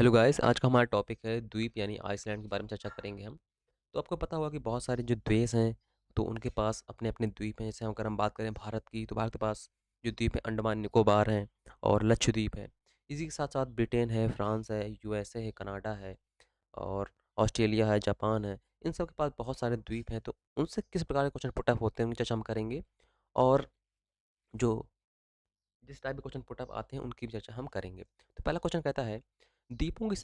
Hello guys, आज का हमारा टॉपिक है द्वीप यानी आइसलैंड के बारे में चर्चा करेंगे हम। तो आपको पता होगा कि बहुत सारे जो देश हैं तो उनके पास अपने अपने द्वीप हैं। जैसे अगर हम बात करें भारत की, तो भारत के पास जो द्वीप है अंडमान निकोबार हैं और लक्षद्वीप है। इसी के साथ साथ ब्रिटेन है, फ्रांस है, यूएसए है, कनाडा है और ऑस्ट्रेलिया है, जापान है। इन सब के पास बहुत सारे द्वीप हैं। तो उनसे किस प्रकार के क्वेश्चन पुटअप होते हैं उनकी चर्चा हम करेंगे। और जो जिस टाइप के क्वेश्चन पुटअप आते हैं उनकी भी चर्चा हम करेंगे। तो पहला क्वेश्चन कहता है, द्वीपों की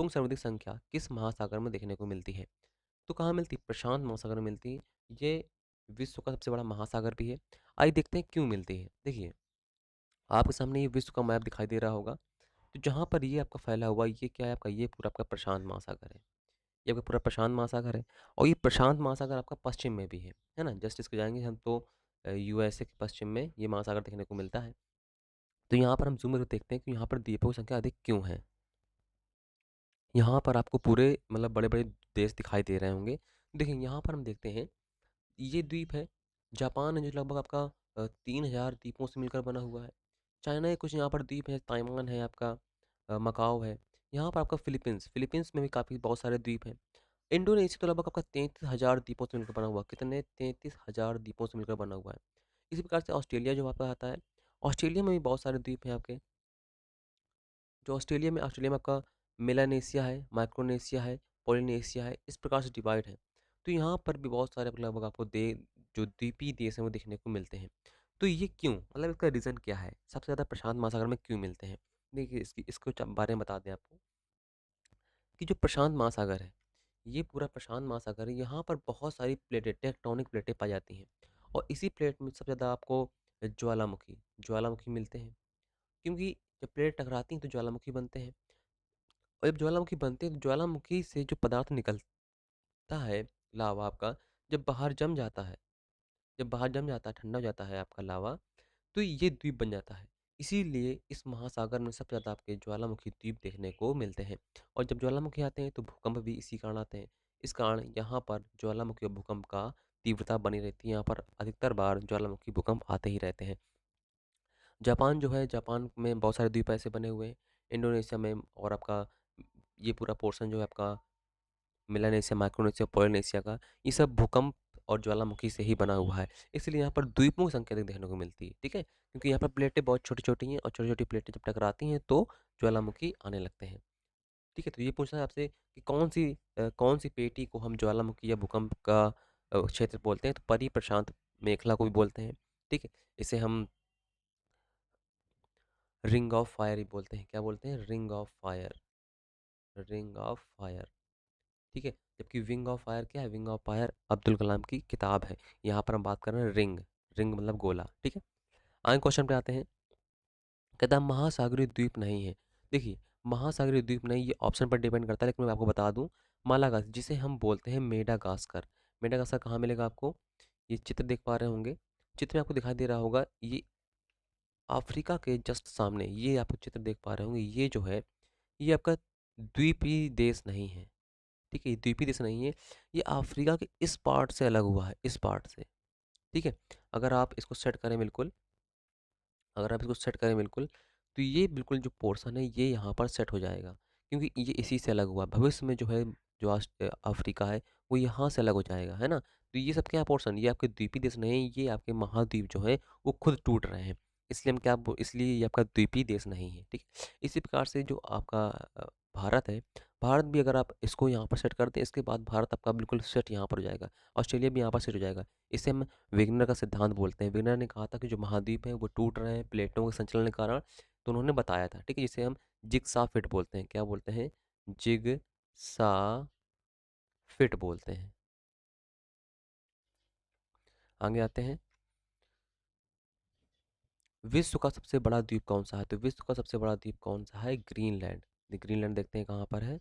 सर्वाधिक संख्या किस महासागर में देखने को मिलती है? तो कहाँ मिलती है? प्रशांत महासागर में मिलती है। ये विश्व का सबसे बड़ा महासागर भी है। आइए देखते हैं क्यों मिलती है। देखिए, आपके सामने ये विश्व का मैप दिखाई दे रहा होगा। तो जहाँ पर ये आपका फैला हुआ, ये क्या है आपका? ये पूरा आपका प्रशांत महासागर है। ये आपका पूरा प्रशांत महासागर है। और ये प्रशांत महासागर आपका पश्चिम में भी है ना? जस्ट इसको जाएंगे हम तो यूएसए के पश्चिम में ये महासागर देखने को मिलता है। तो यहाँ पर हम जूम करके देखते हैं कि यहाँ पर द्वीपों की संख्या अधिक क्यों है। यहाँ पर आपको पूरे मतलब बड़े-बड़े देश दिखाई दे रहे होंगे। देखिए, यहाँ पर हम देखते हैं, ये द्वीप है। जापान है जो लगभग आपका 3000 द्वीपों से मिलकर बना हुआ है। चाइना के कुछ यहाँ पर द्वीप है, ताइवान है आपका, मकाओ है। यहाँ पर आपका फ़िलीपींस, फ़िलीपींस में भी काफ़ी बहुत सारे द्वीप हैं। इंडोनेशिया तो लगभग आपका 33,000 द्वीपों से मिलकर बना हुआ है। कितने? 33,000 द्वीपों से मिलकर बना हुआ है। इसी प्रकार से ऑस्ट्रेलिया जो आपका आता है, ऑस्ट्रेलिया में भी बहुत सारे द्वीप हैं आपके। जो ऑस्ट्रेलिया में आपका मेलानेशिया है, माइक्रोनेशिया है, पॉलिनेशिया है, इस प्रकार से डिवाइड है। तो यहाँ पर भी बहुत सारे लगभग आपको जो द्वीपीय देश हैं वो देखने को मिलते हैं। तो ये क्यों? मतलब इसका रीज़न क्या है? सबसे ज़्यादा प्रशांत महासागर में क्यों मिलते हैं? देखिए, इसको बारे में बता दें आपको कि जो प्रशांत महासागर है, ये पूरा प्रशांत महासागर है। यहाँ पर बहुत सारी प्लेटें, टेक्टोनिक प्लेटें पाई जाती हैं। और इसी प्लेट में सबसे ज़्यादा आपको ज्वालामुखी ज्वालामुखी मिलते हैं। क्योंकि जब प्लेट टकराती हैं तो ज्वालामुखी बनते हैं। और जब ज्वालामुखी बनते हैं तो ज्वालामुखी से जो पदार्थ निकलता है, लावा आपका, जब बाहर जम जाता है, ठंडा हो जाता है आपका लावा, तो ये द्वीप बन जाता है। इसीलिए इस महासागर में सबसे ज़्यादा आपके ज्वालामुखी द्वीप देखने को मिलते हैं। और जब ज्वालामुखी आते हैं तो भूकंप भी इसी कारण आते हैं। इस कारण यहाँ पर ज्वालामुखी और भूकंप का तीव्रता बनी रहती है। यहाँ पर अधिकतर बार ज्वालामुखी भूकंप आते ही रहते हैं। जापान जो है, जापान में बहुत सारे द्वीप ऐसे बने हुए हैं। इंडोनेशिया में और आपका ये पूरा पोर्शन जो है आपका मेलानेशिया, माइक्रोनेशिया, पॉलिनेशिया का, ये सब भूकंप और ज्वालामुखी से ही बना हुआ है। इसलिए यहाँ पर द्वीपों की संख्या अधिक देखने को मिलती है, ठीक है? क्योंकि यहाँ पर प्लेटें बहुत छोटी-छोटी हैं और छोटी-छोटी प्लेटें जब टकराती हैं तो ज्वालामुखी आने लगते हैं, ठीक है? तो ये पूछना है आपसे कि कौन सी पेटी को हम ज्वालामुखी या भूकंप का क्षेत्र बोलते हैं? तो परिप्रशांत मेखला को भी बोलते हैं, ठीक है? इसे हम रिंग ऑफ फायर ही बोलते हैं। क्या बोलते हैं? Ring of fire, ring of fire. ठीक है? जबकि विंग ऑफ फायर क्या है? Wing of fire Abdul Kalam की किताब है। यहाँ पर हम बात कर रहे हैं रिंग, रिंग मतलब गोला, ठीक है? आगे क्वेश्चन पे आते हैं। कहता है महासागरीय द्वीप नहीं है। देखिए, महासागरीय द्वीप नहीं, ये ऑप्शन पर डिपेंड करता है, लेकिन मैं आपको बता दूं, मालागास जिसे हम बोलते हैं मेडागास्कर। मेडागास्कर कहाँ मिलेगा आपको? ये चित्र देख पा रहे होंगे। चित्र में आपको दिखाई दे रहा होगा, ये अफ्रीका के जस्ट सामने, ये आप चित्र देख पा रहे होंगे। ये जो है, ये आपका द्वीपीय देश नहीं है, ठीक है? ये द्वीपीय देश नहीं है। ये अफ्रीका के इस पार्ट से अलग हुआ है, इस पार्ट से, ठीक है? अगर आप इसको सेट करें बिल्कुल, अगर आप इसको सेट करें बिल्कुल, तो ये बिल्कुल जो पोर्शन है ये यहाँ पर सेट हो जाएगा, क्योंकि ये इसी से अलग हुआ। भविष्य में जो है, जो अफ्रीका है, वो यहाँ से अलग हो जाएगा, है ना? तो ये सब क्या पोर्शन, ये आपके द्वीपीय देश नहीं, ये आपके महाद्वीप जो है वो खुद टूट रहे हैं। इसलिए ये आपका द्वीपीय देश नहीं है, ठीक है? इसी प्रकार से जो आपका भारत है, भारत भी अगर आप इसको यहाँ पर सेट कर दें, इसके बाद भारत आपका बिल्कुल सेट यहाँ पर हो जाएगा। ऑस्ट्रेलिया भी यहाँ पर सेट हो जाएगा। इसे हम वेगनर का सिद्धांत बोलते हैं। वेगनर ने कहा था कि जो महाद्वीप हैं वो टूट रहे हैं प्लेटों के संचलन के कारण, तो उन्होंने बताया था, ठीक है? जिसे हम जिगसा फिट बोलते हैं। क्या बोलते हैं? जिगसा फिट बोलते हैं। आगे आते हैं। विश्व का सबसे बड़ा द्वीप कौन सा है? तो विश्व का सबसे बड़ा द्वीप कौन सा है? ग्रीनलैंड। ग्रीनलैंड देखते हैं कहाँ पर है।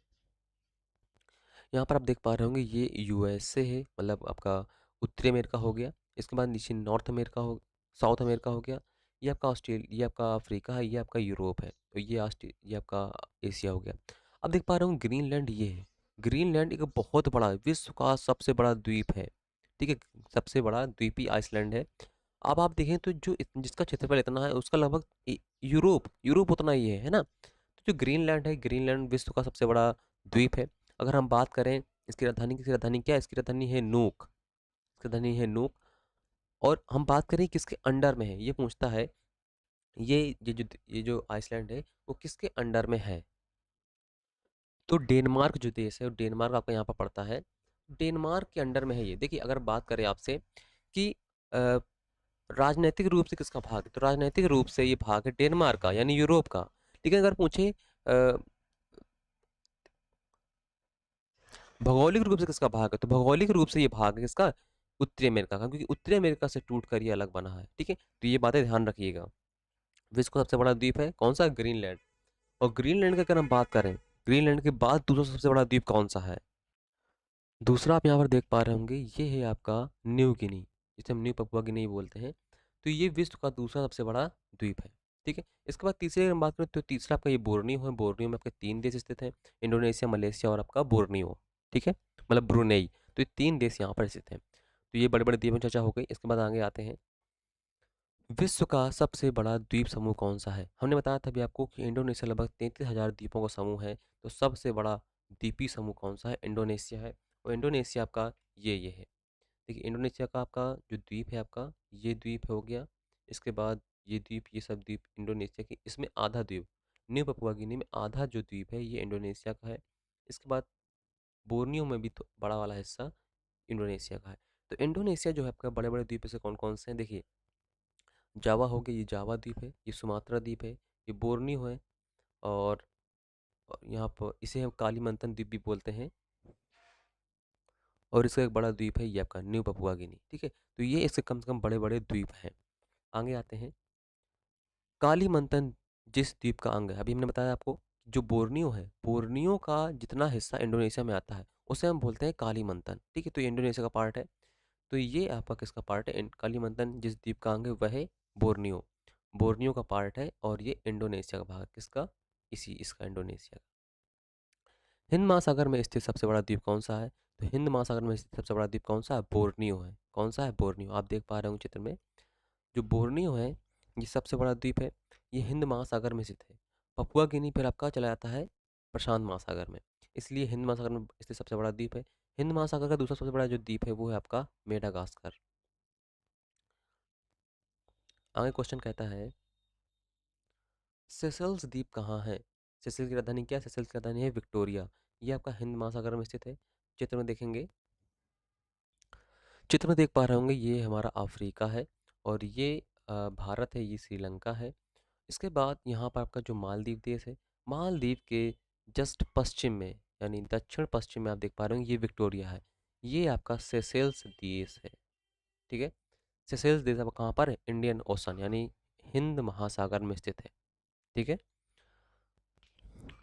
यहाँ पर आप देख पा रहे होंगे, ये यूएसए है, मतलब आपका उत्तरी अमेरिका हो गया। इसके बाद नीचे नॉर्थ अमेरिका हो, साउथ अमेरिका हो गया। ये आपका ऑस्ट्रेलिया, ये आपका अफ्रीका है, ये आपका यूरोप है। तो ये आपका एशिया हो गया। अब देख पा रहे हो ग्रीनलैंड ये है। ग्रीनलैंड एक बहुत बड़ा, विश्व का सबसे बड़ा द्वीप है, ठीक है? सबसे बड़ा द्वीपी आइसलैंड है। अब आप देखें तो जिसका क्षेत्रफल इतना है, उसका लगभग यूरोप यूरोप उतना ही है ना? जो ग्रीनलैंड है, ग्रीनलैंड विश्व का सबसे बड़ा द्वीप है। अगर हम बात करें इसकी राजधानी क्या है? इसकी राजधानी है नूक। इसकी राजधानी है नूक। और हम बात करें किसके अंडर में है, ये पूछता है। ये जो आइसलैंड है वो किसके अंडर में है? तो डेनमार्क जो देश है, वो डेनमार्क आपका यहाँ पर पड़ता है। डेनमार्क के अंडर में है ये। देखिए, अगर बात करें आपसे कि अ, राजनैतिक रूप से किसका भाग है, तो राजनैतिक रूप से ये भाग है डेनमार्क का, यानी यूरोप का। लेकिन अगर पूछे भौगोलिक रूप से किसका भाग है, तो भौगोलिक रूप से ये भाग है किसका? उत्तरी अमेरिका का, क्योंकि उत्तरी अमेरिका से टूट कर ये अलग बना है। ठीक है, तो ये बातें ध्यान रखिएगा। विश्व का सबसे बड़ा द्वीप है कौन सा? ग्रीनलैंड। और ग्रीनलैंड की अगर हम बात करें, ग्रीनलैंड के बाद दूसरा सबसे बड़ा द्वीप कौन सा है? दूसरा आप यहाँ पर देख पा रहे होंगे, ये है आपका न्यू गिनी, जिसे हम न्यू पपुआ गिनी बोलते हैं। तो ये विश्व का दूसरा सबसे बड़ा द्वीप है। ठीक है, इसके बाद तीसरे अगर हम बात करें, तो तीसरा आपका ये बोर्नियो है। बोर्नियो में आपके 3 देश स्थित हैं, इंडोनेशिया, मलेशिया और आपका बोर्नियो। ठीक है, मतलब ब्रुनेई। तो ये 3 देश यहाँ पर स्थित हैं। तो ये बड़े बड़े द्वीपों की चर्चा हो गई। इसके बाद आगे आते हैं, विश्व का सबसे बड़ा द्वीप समूह कौन सा है? हमने बताया था अभी आपको कि इंडोनेशिया लगभग 33,000 द्वीपों का समूह है। तो सबसे बड़ा द्वीपी समूह कौन सा है? इंडोनेशिया है। और इंडोनेशिया आपका ये है। देखिए, इंडोनेशिया का आपका जो द्वीप है, आपका ये द्वीप हो गया। इसके बाद ये द्वीप, ये सब द्वीप इंडोनेशिया की। इसमें आधा द्वीप, न्यू पपुआ गिनी में आधा जो द्वीप है ये इंडोनेशिया का है। इसके बाद बोर्नियो में भी तो बड़ा वाला हिस्सा इंडोनेशिया का है। तो इंडोनेशिया जो है आपका, बड़े बड़े द्वीप से कौन कौन से हैं? देखिए, जावा हो गया, ये जावा द्वीप है। ये सुमात्रा द्वीप है। ये बोर्नियो है। और यहाँ पर इसे हम कालीमंतन द्वीप भी बोलते हैं। और इसका एक बड़ा द्वीप है ये आपका न्यू पपुआ गिनी। ठीक है, तो ये इसके कम से कम बड़े बड़े द्वीप हैं। आगे आते हैं, कालीमंतन जिस द्वीप का अंग है, अभी हमने बताया आपको, जो बोर्नियो है, बोर्नियो का जितना हिस्सा इंडोनेशिया में आता है उसे हम बोलते हैं कालीमंतन। ठीक है, तो ये इंडोनेशिया का पार्ट है। तो ये आपका किसका पार्ट है? कालीमंतन जिस द्वीप का अंग है वह है बोर्नियो। बोर्नियो का पार्ट है और ये इंडोनेशिया का भाग है। किसका? इसी इसका, इंडोनेशिया का। हिंद महासागर में स्थित सबसे बड़ा द्वीप कौन सा है? तो हिंद महासागर में स्थित सबसे बड़ा द्वीप कौन सा है? बोर्नियो है। कौन सा है? बोर्नियो। आप देख पा रहे हो चित्र में, जो बोर्नियो है ये सबसे बड़ा द्वीप है। ये हिंद महासागर में स्थित है। पपुआ गिनी फिर आपका चला जाता है प्रशांत महासागर में। इसलिए हिंद महासागर में स्थित सबसे बड़ा द्वीप है। हिंद महासागर का दूसरा सबसे बड़ा जो द्वीप है वो है आपका मेडागास्कर। आगे क्वेश्चन कहता है, सेशल्स द्वीप कहाँ है? सेशल्स की राजधानी क्या है? सेशल्स की राजधानी है विक्टोरिया। ये आपका हिंद महासागर में स्थित है। चित्र में देखेंगे, चित्र में देख पा रहे होंगे, ये हमारा अफ्रीका है। और ये भारत है, ये श्रीलंका है। इसके बाद यहाँ पर आपका जो मालदीव देश है, मालदीव के जस्ट पश्चिम में, यानी दक्षिण पश्चिम में आप देख पा रहे हो ये विक्टोरिया है। ये आपका सेशेल्स देश है। ठीक है, सेशेल्स देश आपका कहाँ पर है? इंडियन ओशन, यानी हिंद महासागर में स्थित है। ठीक है,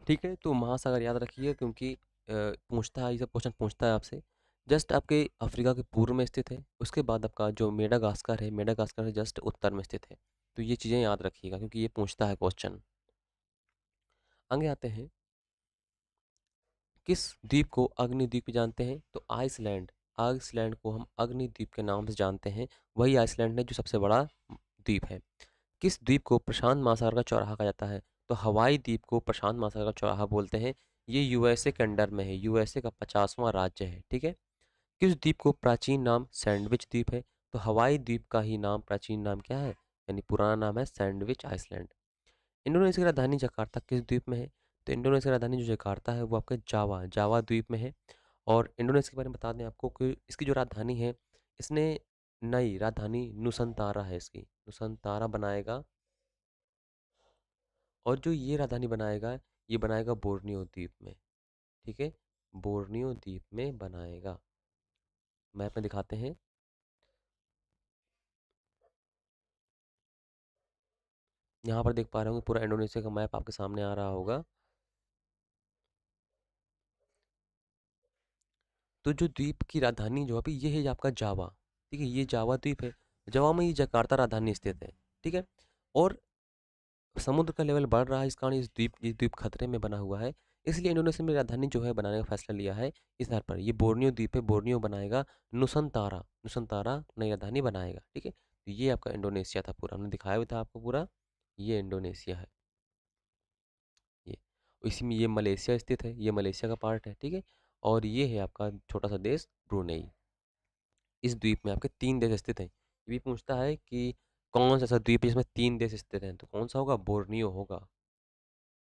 ठीक है, तो महासागर याद रखिए, क्योंकि पूछता है, ये सब क्वेश्चन पूछता है आपसे। जस्ट आपके अफ्रीका के पूर्व में स्थित है। उसके बाद आपका जो मेडागास्कर है, मेडागास्कर से जस्ट उत्तर में स्थित है। तो ये चीज़ें याद रखिएगा, क्योंकि ये पूछता है क्वेश्चन। आगे आते हैं, किस द्वीप को अग्निद्वीप जानते हैं? तो आइसलैंड। आइसलैंड को हम अग्निद्वीप के नाम से जानते हैं। वही आइसलैंड है जो सबसे बड़ा द्वीप है। किस द्वीप को प्रशांत महासागर का चौराहा कहा जाता है? तो हवाई द्वीप को प्रशांत महासागर का चौराहा बोलते हैं। ये यूएसए के अंडर में है, यूएसए का 50वां राज्य है। ठीक है, किस द्वीप को प्राचीन नाम सैंडविच द्वीप है? तो हवाई द्वीप का ही नाम, प्राचीन नाम क्या है, यानी पुराना नाम है सैंडविच आइसलैंड। इंडोनेशिया की राजधानी जकार्ता किस द्वीप में है? तो इंडोनेशिया की राजधानी जो जकार्ता है वो आपके जावा, जावा द्वीप में है। और इंडोनेशिया के बारे में बता दें आपको कि इसकी जो राजधानी है, इसने नई राजधानी नुसंतारा है इसकी, नुसंतारा बनाएगा। और जो ये राजधानी बनाएगा, ये बनाएगा बोर्नियो द्वीप में। ठीक है, बोर्नियो द्वीप में बनाएगा। मैप में दिखाते हैं, यहाँ पर देख पा रहे होंगे पूरा इंडोनेशिया का मैप आपके सामने आ रहा होगा। तो जो द्वीप की राजधानी जो अभी ये है, ये आपका जावा। ठीक है, ये जावा द्वीप है। जावा में ये जकार्ता राजधानी स्थित है। ठीक है, और समुद्र का लेवल बढ़ रहा है, इस कारण इस द्वीप खतरे में बना हुआ है। इसलिए इंडोनेशिया में राजधानी जो है बनाने का फैसला लिया है इस आधार पर। ये बोर्नियो द्वीप है, बोर्नियो बनाएगा नुसंतारा, नुसंतारा नई राजधानी बनाएगा। ठीक है, तो ये आपका इंडोनेशिया था पूरा, हमने दिखाया भी था आपको पूरा। ये इंडोनेशिया है ये। इसी में ये मलेशिया स्थित है, ये मलेशिया का पार्ट है, ठीक है। और ये है आपका छोटा सा देश ब्रुनेई। इस द्वीप में आपके 3 देश स्थित हैं। ये भी पूछता है कि कौन सा ऐसा द्वीप है जिसमें 3 देश स्थित हैं, तो कौन सा होगा? बोर्नियो होगा,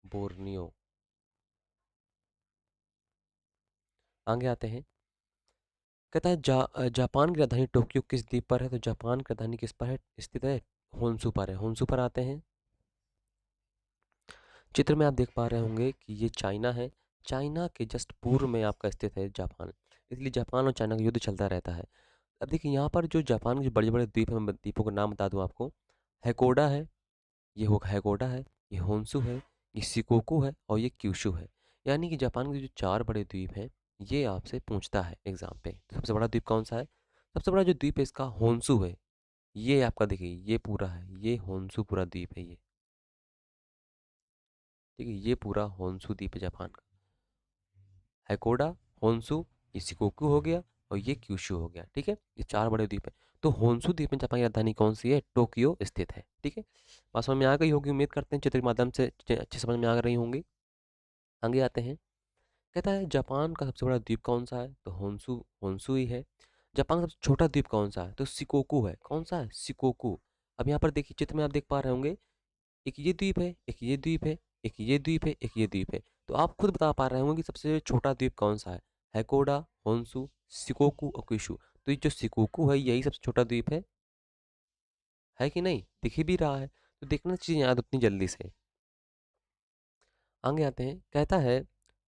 बोर्नियो। आगे आते हैं। कहता है जापान की राजधानी टोक्यो किस द्वीप पर है? तो जापान की राजधानी किस पर है स्थित है? होन्शु पर है। होन्शु पर आते हैं। चित्र में आप देख पा रहे होंगे कि ये चाइना है। चाइना के जस्ट पूर्व में आपका स्थित है जापान। इसलिए जापान और चाइना का युद्ध चलता रहता है। अब देखिए यहाँ पर जो जापान के जो बड़े बड़े द्वीप हैं, मैं द्वीपों का नाम बता दूं आपको। हैकोडा है, ये हो हैकोडा है, ये होन्शु है, ये शिकोकू है और ये क्यूशू है। यानी कि जापान के जो 4 बड़े द्वीप हैं, ये आपसे पूछता है एग्जाम पे। तो सबसे बड़ा द्वीप कौन सा है? सबसे बड़ा जो द्वीप है इसका होन्शु है। ये आपका देखिए ये पूरा है, ये होन्शु पूरा द्वीप है ये। ठीक है, ये पूरा होन्शु द्वीप है जापान का। हैकोडा, होन्शु, ये शिकोकू हो गया और ये क्यूशू हो गया। ठीक है, ये 4 बड़े द्वीप है। तो होन्शु द्वीप में जापान की राजधानी कौन सी है? टोक्यो स्थित है। ठीक है, बात समझ में आ गई होगी, उम्मीद करते हैं चित्र के माध्यम से चीजें अच्छी समझ में आ रही होंगी। आगे आते हैं। कहता है जापान का सबसे बड़ा द्वीप कौन सा है? तो होन्शु, होन्शु ही है। जापान का सबसे छोटा द्वीप कौन सा है? तो शिकोकू है। कौन सा है? शिकोकू। अब यहाँ पर देखिए चित्र में आप देख पा रहे होंगे, एक ये द्वीप है, एक ये द्वीप है, एक ये द्वीप है, एक ये द्वीप है। तो आप खुद बता पा रहे होंगे कि सबसे छोटा द्वीप कौन सा है? हैकोडा, होन्शु, शिकोकू और क्यूशू। तो ये जो शिकोकू है यही सबसे छोटा द्वीप है कि नहीं? दिख ही भी रहा है, तो देखना चाहिए याद उतनी जल्दी से। आगे आते हैं। कहता है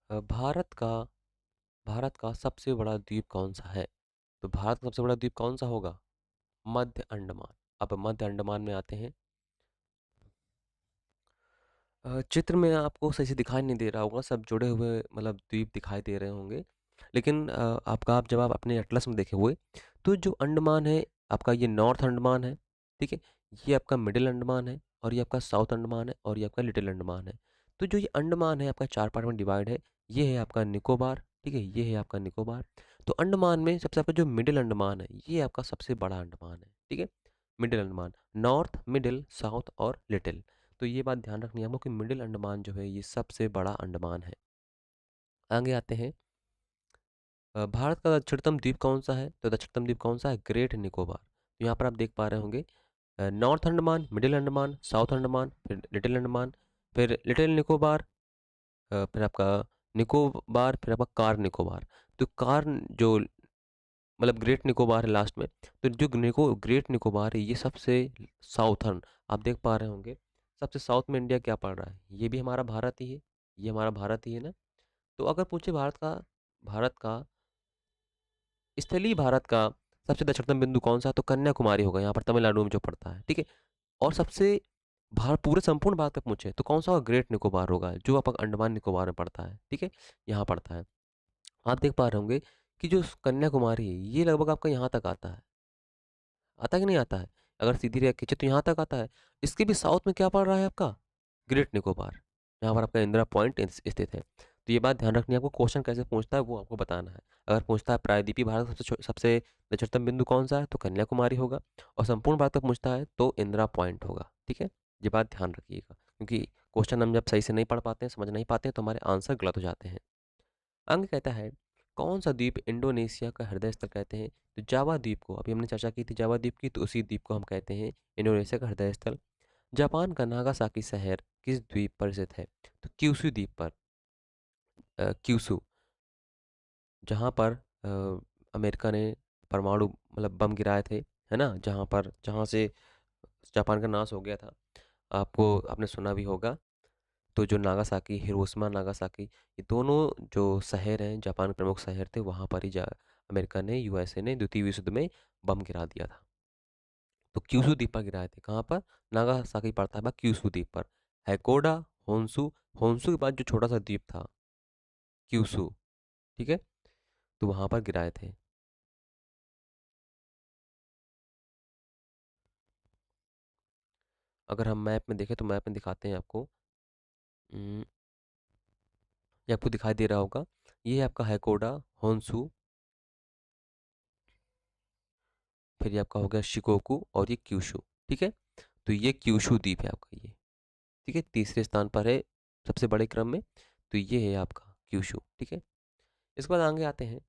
भारत का सबसे बड़ा द्वीप कौन सा है? तो भारत का सबसे बड़ा द्वीप कौन सा होगा? मध्य अंडमान। अब मध्य अंडमान में आते हैं। चित्र में आपको सही से दिखाई नहीं दे रहा होगा, सब जुड़े हुए मतलब द्वीप दिखाई दे रहे होंगे। लेकिन आप जब आप अपने एटलस में देखे हुए, तो जो अंडमान है आपका, ये नॉर्थ अंडमान है। ठीक है, ये आपका मिडिल अंडमान है और ये आपका साउथ अंडमान है और ये आपका लिटिल अंडमान है। तो जो ये अंडमान है आपका 4 पार्ट में डिवाइड है। ये है आपका निकोबार। ठीक है, ये है आपका निकोबार। तो अंडमान में सबसे आपका जो मिडिल अंडमान है, ये आपका सबसे बड़ा अंडमान है। ठीक है, middle Andaman, north, middle, south और लिटिल। तो ये बात ध्यान रखनी है आपको कि मिडिल अंडमान जो है ये सबसे बड़ा अंडमान है। आगे आते हैं। भारत का दक्षिणतम द्वीप कौन सा है? तो दक्षिणतम द्वीप कौन सा है? ग्रेट निकोबार। तो यहाँ पर आप देख पा रहे होंगे north Andaman, middle Andaman, south Andaman, फिर लिटिल अंडमान, फिर लिटिल निकोबार, फिर आपका निकोबार, फिर आपका कार निकोबार। तो कार जो मतलब ग्रेट निकोबार है लास्ट में। तो जो ग्रेट निकोबार है ये सबसे साउथर्न, आप देख पा रहे होंगे सबसे साउथ में इंडिया क्या पड़ रहा है? ये भी हमारा भारत ही है, ये हमारा भारत ही है ना। तो अगर पूछे भारत का स्थलीय भारत का सबसे दक्षिणतम बिंदु कौन सा, तो कन्याकुमारी होगा, यहाँ पर तमिलनाडु में जो पड़ता है। ठीक है, और सबसे भारत पूरे संपूर्ण भारत का पूछे तो कौन सा होगा? ग्रेट निकोबार होगा, जो आपका अंडमान निकोबार में पड़ता है। ठीक है, यहाँ पड़ता है। आप देख पा रहे होंगे कि जो कन्याकुमारी है ये लगभग आपका यहाँ तक आता है। आता कि नहीं आता है? अगर सीधी रेखा खींचे तो यहाँ तक आता है। इसके भी साउथ में क्या पड़ रहा है आपका? ग्रेट निकोबार, यहाँ पर आपका इंदिरा पॉइंट स्थित है। तो ये बात ध्यान रखनी है आपको, क्वेश्चन कैसे पूछता है वो आपको बताना है। अगर पूछता है प्रायद्वीपीय भारत का सबसे निकटतम बिंदु कौन सा है, तो कन्याकुमारी होगा। और संपूर्ण भारत का पूछता है तो इंदिरा पॉइंट होगा। ठीक है, ये बात ध्यान रखिएगा, क्योंकि क्वेश्चन हम जब सही से नहीं पढ़ पाते हैं, समझ नहीं पाते हैं, तो हमारे आंसर गलत हो जाते हैं। अंग कहता है कौन सा द्वीप इंडोनेशिया का हृदय स्थल कहते हैं? तो जावा द्वीप को, अभी हमने चर्चा की थी जावा द्वीप की, तो उसी द्वीप को हम कहते हैं इंडोनेशिया का हृदय स्थल। जापान का नागासाकी शहर किस द्वीप पर स्थित है? तो क्यूशू द्वीप पर। क्यूशू, जहाँ पर अमेरिका ने परमाणु मतलब बम गिराए थे, है ना, जहाँ से जापान का नाश हो गया था। आपने सुना भी होगा। तो जो नागासाकी, हिरोशिमा नागासाकी, ये दोनों जो शहर हैं जापान के प्रमुख शहर थे, वहाँ पर ही अमेरिका ने, यूएसए ने द्वितीय विश्व युद्ध में बम गिरा दिया था। तो क्यूशू द्वीप पर गिराए थे। कहाँ पर? नागासाकी पड़ता है क्यूशू द्वीप पर। हैकोडा, होन्शु, होन्शु के बाद जो छोटा सा द्वीप था क्यूशू, ठीक है, तो वहाँ पर गिराए थे। अगर हम मैप में देखें तो मैप में दिखाते हैं आपको। हम्म, ये आपको दिखाई दे रहा होगा, ये है आपका हैकोडा, होन्शु, फिर ये आपका हो गया शिकोकू और ये क्यूशू। ठीक है, तो ये क्यूशू द्वीप है आपका ये। ठीक है, तीसरे स्थान पर है सबसे बड़े क्रम में। तो ये है आपका क्यूशू, ठीक है। इसके बाद आगे आते हैं,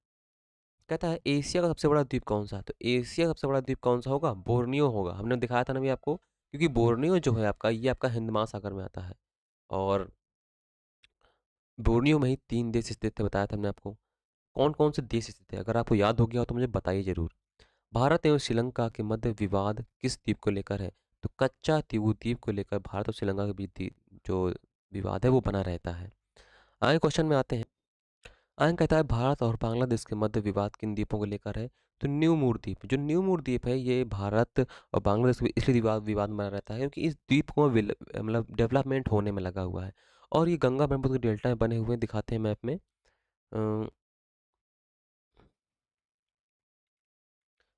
कहता है एशिया का सबसे बड़ा द्वीप कौन सा है? तो एशिया का सबसे बड़ा द्वीप कौन सा होगा? बोर्नियो होगा। हमने दिखाया था ना अभी आपको, क्योंकि बोर्नियो जो है आपका, ये आपका हिंद महासागर में आता है। और बोर्नियो में ही 3 देश स्थित है, बताया था हमने आपको। कौन-कौन से देश स्थित है? अगर आपको याद हो गया हो तो मुझे बताइए ज़रूर। भारत एवं श्रीलंका के मध्य विवाद किस द्वीप को लेकर है? तो कच्चा तीवू द्वीप को लेकर भारत और श्रीलंका के बीच जो विवाद है वो बना रहता है। आगे क्वेश्चन में आते हैं। आगे कहता है भारत और बांग्लादेश के मध्य विवाद किन द्वीपों को लेकर है? तो न्यू मूर द्वीप, जो न्यू मूर द्वीप है ये भारत और बांग्लादेश के बीच इसलिए विवाद विवाद बना रहता है क्योंकि इस द्वीप को मतलब डेवलपमेंट होने में लगा हुआ है। और ये गंगा ब्रह्मपुत्र के डेल्टा में बने हुए दिखाते हैं मैप में। अ,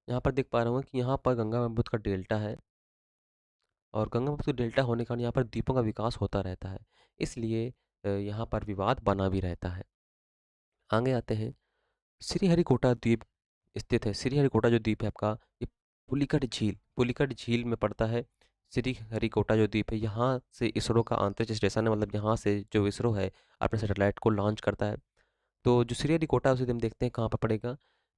यहाँ पर देख पा रहा हूँ कि यहाँ पर गंगा ब्रह्मपुत्र का डेल्टा है, और गंगा ब्रह्मपुत्र डेल्टा होने के कारण यहाँ पर द्वीपों का विकास होता रहता है, इसलिए यहाँ पर विवाद बना भी रहता है। आगे आते हैं। श्रीहरिकोटा द्वीप स्थित है। श्रीहरिकोटा जो द्वीप है आपका, ये पुलिकट झील में पड़ता है। श्रीहरिकोटा जो द्वीप है, यहाँ से इसरो का अंतरिक्ष स्टेशन है, मतलब यहाँ से जो इसरो है अपने सैटेलाइट को लॉन्च करता है। तो जो श्रीहरिकोटा उसे हम देखते हैं कहाँ पर पड़ेगा,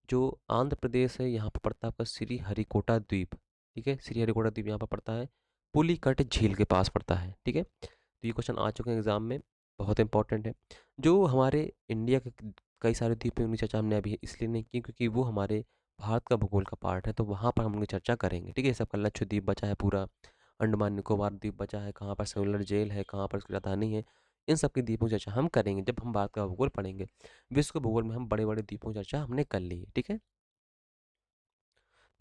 जो आंध्र प्रदेश है यहाँ पर पड़ता है आपका श्रीहरिकोटा द्वीप, ठीक है। श्रीहरिकोटा द्वीप यहाँ पर पड़ता है, पुलिकट झील के पास पड़ता है, ठीक है। तो ये क्वेश्चन आ चुके हैं एग्जाम में, बहुत इंपॉर्टेंट है। जो हमारे इंडिया के कई सारे द्वीप हैं उनकी चर्चा हमने अभी इसलिए नहीं की क्योंकि वो हमारे भारत का भूगोल का पार्ट है, तो वहाँ पर हम उनकी चर्चा करेंगे, ठीक है। सबका लक्षद्वीप बचा है पूरा, अंडमान निकोबार द्वीप बचा है, कहाँ पर सेलुलर जेल है, कहाँ पर उसकी राजधानी है। इन सब की द्वीपों की चर्चा हम करेंगे जब हम भारत का भूगोल पढ़ेंगे। विश्व के भूगोल में हम बड़े बड़े द्वीपों की चर्चा हमने कर ली है, ठीक है।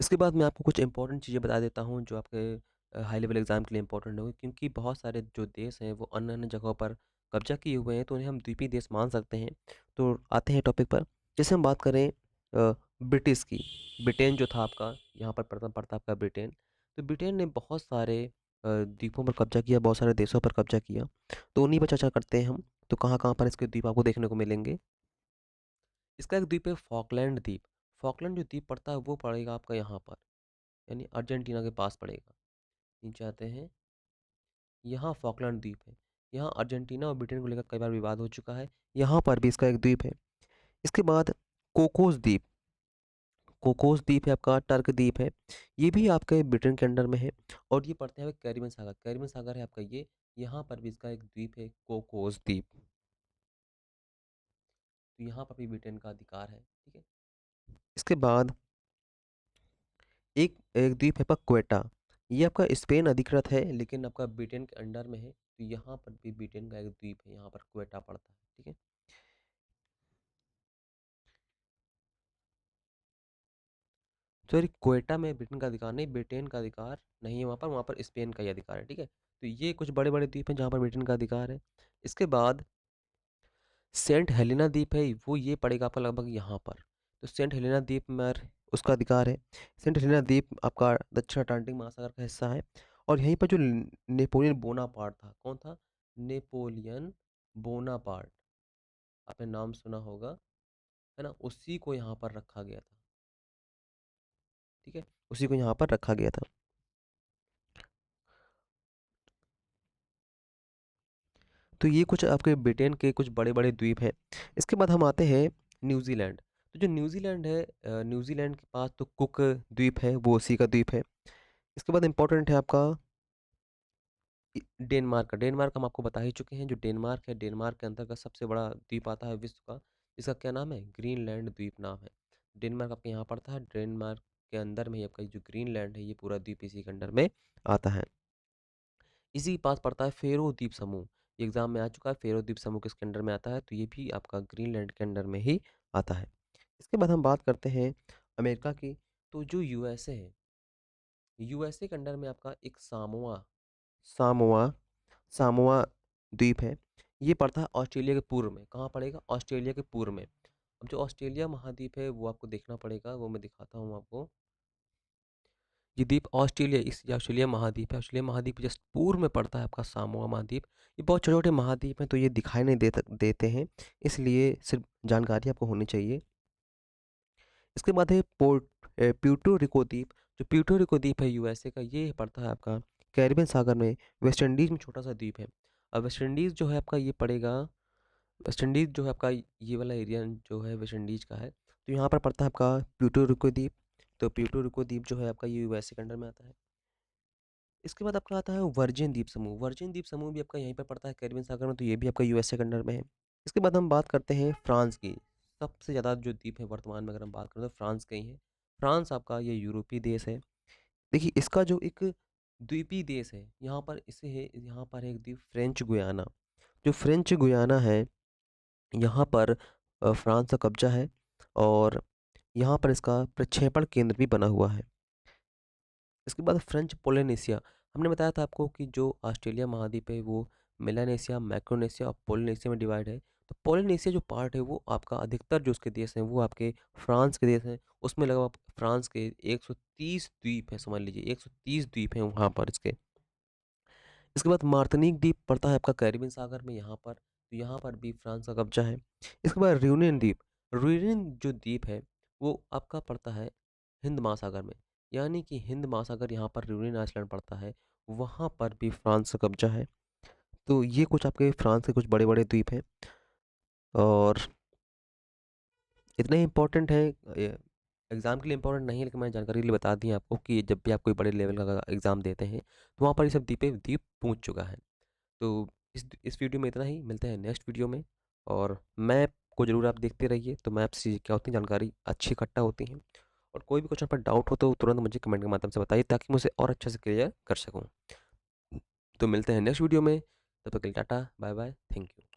इसके बाद मैं आपको कुछ इंपॉर्टेंट चीज़ें बता देता हूँ जो आपके हाई लेवल एग्जाम के लिए इंपॉर्टेंट होंगे, क्योंकि बहुत सारे जो देश हैं वो अन्य अन्य जगहों पर कब्जा किए हुए हैं, तो उन्हें हम द्वीपीय देश मान सकते हैं। तो आते हैं टॉपिक पर। जैसे हम बात करें ब्रिटिश की, ब्रिटेन जो था आपका, यहाँ पर पड़ता पड़ता आपका ब्रिटेन। तो ब्रिटेन ने बहुत सारे द्वीपों पर कब्जा किया, बहुत सारे देशों पर कब्जा किया, तो उन्हीं पर चर्चा करते हैं हम। तो कहाँ कहाँ पर इसके द्वीप आपको देखने को मिलेंगे। इसका एक द्वीप है फॉकलैंड द्वीप। फॉकलैंड जो द्वीप पड़ता है वो पड़ेगा आपका यहाँ पर, यानी अर्जेंटीना के पास पड़ेगा। नीचे आते हैं, यहाँ फॉकलैंड द्वीप है। यहाँ अर्जेंटीना और ब्रिटेन को लेकर कई बार विवाद हो चुका है, यहाँ पर भी इसका एक द्वीप है। इसके बाद कोकोस द्वीप, कोकोस द्वीप है आपका, टर्क द्वीप है, ये भी आपके ब्रिटेन के अंडर में है। और ये पड़ते हैं कैरिबियन सागर, कैरिबियन सागर है आपका ये, यहाँ पर भी इसका एक द्वीप है कोकोस द्वीप। तो यहाँ पर भी ब्रिटेन का अधिकार है, ठीक है। इसके बाद एक एक द्वीप है आपका क्वेटा, ये आपका स्पेन अधिकृत है लेकिन आपका ब्रिटेन के अंडर में है, तो यहाँ पर भी ब्रिटेन का एक द्वीप है, यहाँ पर क्वेटा पड़ता है, ठीक है। सॉरी, क्वेटा में ब्रिटेन का अधिकार नहीं, ब्रिटेन का अधिकार नहीं है वहाँ पर स्पेन का ही अधिकार है, ठीक है। तो ये कुछ बड़े बड़े द्वीप हैं जहाँ पर ब्रिटेन का अधिकार है। इसके बाद सेंट हेलेना द्वीप है, वो ये पड़ेगा आपका लगभग यहाँ पर। तो सेंट हेलेना द्वीप में उसका अधिकार है। सेंट हेलेना द्वीप आपका दक्षिण अटलांटिक महासागर का हिस्सा है। और यहीं पर जो नेपोलियन बोनापार्ट था, कौन था? नेपोलियन बोनापार्ट, आपने नाम सुना होगा, है ना, उसी को यहाँ पर रखा गया था, ठीक है, उसी को यहाँ पर रखा गया था। तो ये कुछ आपके ब्रिटेन के कुछ बड़े बड़े द्वीप हैं। इसके बाद हम आते हैं न्यूजीलैंड। तो जो न्यूजीलैंड है, न्यूजीलैंड के पास तो कुक द्वीप है, वो उसी का द्वीप है। इसके बाद इंपॉर्टेंट है आपका डेनमार्क का। डेनमार्क हम आपको बता ही चुके हैं, जो डेनमार्क है, डेनमार्क के अंतर्गत सबसे बड़ा द्वीप आता है विश्व का, इसका क्या नाम है? ग्रीनलैंड द्वीप नाम है। डेनमार्क आपके यहाँ पड़ता है, डेनमार्क के अंदर में ही आपका जो ग्रीनलैंड है ये पूरा द्वीप इसी के अंडर में आता है। इसी के पास पड़ता है फेरो द्वीप समूह, ये एग्जाम में आ चुका है, फेरो द्वीप समूह किसके अंडर में आता है? तो ये भी आपका ग्रीनलैंड के अंडर में ही आता है। इसके बाद हम बात करते हैं अमेरिका की। तो जो यूएसए है, यूएसए के अंडर में आपका एक सामोआ, सामोआ सामोआ द्वीप है, ये पड़ता है ऑस्ट्रेलिया के पूर्व में। कहाँ पड़ेगा? ऑस्ट्रेलिया के पूर्व में। अब जो ऑस्ट्रेलिया महाद्वीप है वो आपको देखना पड़ेगा, वो मैं दिखाता हूँ आपको। ये द्वीप ऑस्ट्रेलिया, इस ये ऑस्ट्रेलिया महाद्वीप है, ऑस्ट्रेलिया महाद्वीप के जस्ट पूर्व में पड़ता है आपका सामोआ महाद्वीप। ये बहुत छोटे छोटे महाद्वीप हैं तो ये दिखाई नहीं देते हैं, इसलिए सिर्फ जानकारी आपको होनी चाहिए। इसके बाद है प्यूर्टो रिको द्वीप। जो प्यूर्टो रिको द्वीप है यूएसए का, ये पड़ता है आपका कैरिबियन सागर में, वेस्ट इंडीज में छोटा सा द्वीप है। अब वेस्ट इंडीज जो है आपका ये पड़ेगा वेस्ट इंडीज़ जो है आपका ये वाला एरिया जो है वेस्ट इंडीज़ का है, तो यहाँ पर पड़ता है आपका प्यूर्टो रिको द्वीप। तो प्यूर्टो रिको द्वीप जो है आपका ये यूएसए के अंडर में आता है। इसके बाद आपका आता है वर्जिन द्वीप समूह। वर्जिन द्वीप समूह भी आपका यहीं पर पड़ता है कैरिबियन सागर में, तो ये भी आपका यूएसए के अंडर में है। इसके बाद हम बात करते हैं फ्रांस की। सबसे ज़्यादा जो द्वीप है वर्तमान में अगर हम बात करें तो फ्रांस के ही हैं। फ्रांस आपका ये यूरोपीय देश है। देखिए इसका जो एक द्वीपीय देश है, यहाँ पर इसे है, यहाँ पर है एक द्वीप फ्रेंच गुयाना। जो फ्रेंच गुयाना है, यहाँ पर फ्रांस का कब्जा है, और यहाँ पर इसका प्रक्षेपण केंद्र भी बना हुआ है। इसके बाद फ्रेंच पोलिनेशिया। हमने बताया था आपको कि जो ऑस्ट्रेलिया महाद्वीप है वो मेलानेशिया, मैक्रोनेशिया और पोलिनेशिया में डिवाइड है। तो पोलिनेशिया जो पार्ट है वो आपका अधिकतर जो उसके देश हैं वो आपके फ्रांस के देश हैं। उसमें लगभग फ्रांस के 130 द्वीप हैं, समझ लीजिए 130 द्वीप हैं वहाँ पर इसके। इसके बाद मार्टिनिक द्वीप पड़ता है आपका कैरिबियन सागर में यहाँ पर, तो यहाँ पर भी फ्रांस का कब्जा है। इसके बाद रियूनियन द्वीप। रियूनियन जो द्वीप है वो आपका पड़ता है हिंद महासागर में, यानी कि हिंद महासागर यहाँ पर रियूनियन आइलैंड पड़ता है, वहाँ पर भी फ्रांस का कब्जा है। तो ये कुछ आपके फ्रांस के कुछ बड़े बड़े द्वीप हैं, और इतने इम्पोर्टेंट है, एग्ज़ाम के लिए इम्पोर्टेंट नहीं है, लेकिन मैंने जानकारी के लिए बता दी आपको कि जब भी आप कोई बड़े लेवल का एग्ज़ाम देते हैं तो वहाँ पर ये सब द्वीप पूछ चुका है। तो इस वीडियो में इतना ही, मिलते हैं नेक्स्ट वीडियो में। और मैप को ज़रूर आप देखते रहिए, तो मैप से क्या होती है, जानकारी अच्छी इकट्ठा होती है। और कोई भी क्वेश्चन पर डाउट हो तो तुरंत मुझे कमेंट के माध्यम से बताइए, ताकि मैं उसे और अच्छे से क्लियर कर सकूँ। तो मिलते हैं नेक्स्ट वीडियो में, तब तक के लिए tata bye bye, thank you.